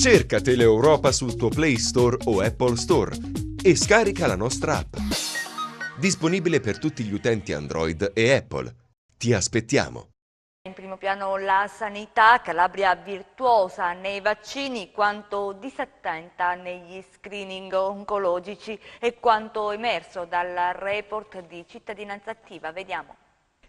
Cerca Teleeuropa sul tuo Play Store o Apple Store e scarica la nostra app. Disponibile per tutti gli utenti Android e Apple. Ti aspettiamo. In primo piano la sanità, Calabria virtuosa nei vaccini, quanto disattenta negli screening oncologici e quanto emerso dal report di Cittadinanza Attiva. Vediamo.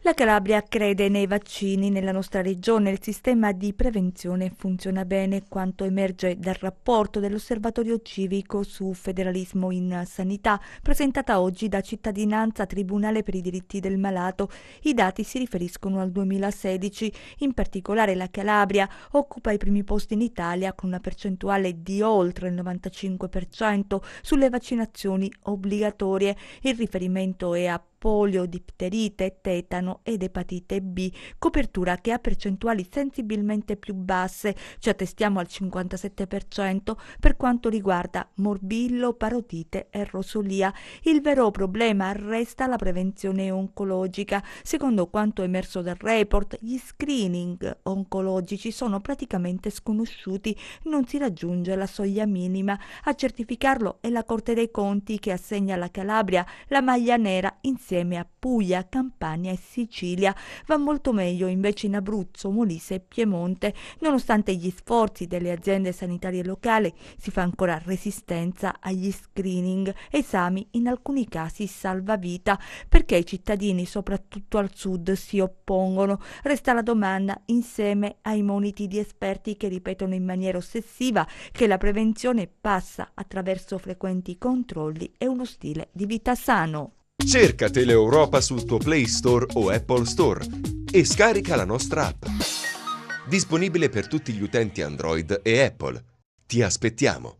La Calabria crede nei vaccini. Nella nostra regione il sistema di prevenzione funziona bene, quanto emerge dal rapporto dell'Osservatorio civico su federalismo in sanità, presentata oggi da Cittadinanza, Tribunale per i diritti del malato. I dati si riferiscono al 2016. In particolare la Calabria occupa i primi posti in Italia con una percentuale di oltre il 95% sulle vaccinazioni obbligatorie. Il riferimento è a polio, difterite, tetano ed epatite B, copertura che ha percentuali sensibilmente più basse, ci attestiamo al 57% per quanto riguarda morbillo, parotite e rosolia. Il vero problema resta la prevenzione oncologica. Secondo quanto emerso dal report, gli screening oncologici sono praticamente sconosciuti, non si raggiunge la soglia minima. A certificarlo è la Corte dei Conti, che assegna alla Calabria la maglia nera insieme a Puglia, Campania e Sicilia. Va molto meglio invece in Abruzzo, Molise e Piemonte. Nonostante gli sforzi delle aziende sanitarie locali, si fa ancora resistenza agli screening, esami in alcuni casi salvavita, perché i cittadini, soprattutto al sud, si oppongono. Resta la domanda, insieme ai moniti di esperti che ripetono in maniera ossessiva che la prevenzione passa attraverso frequenti controlli e uno stile di vita sano. Cerca Teleeuropa sul tuo Play Store o Apple Store e scarica la nostra app. Disponibile per tutti gli utenti Android e Apple. Ti aspettiamo.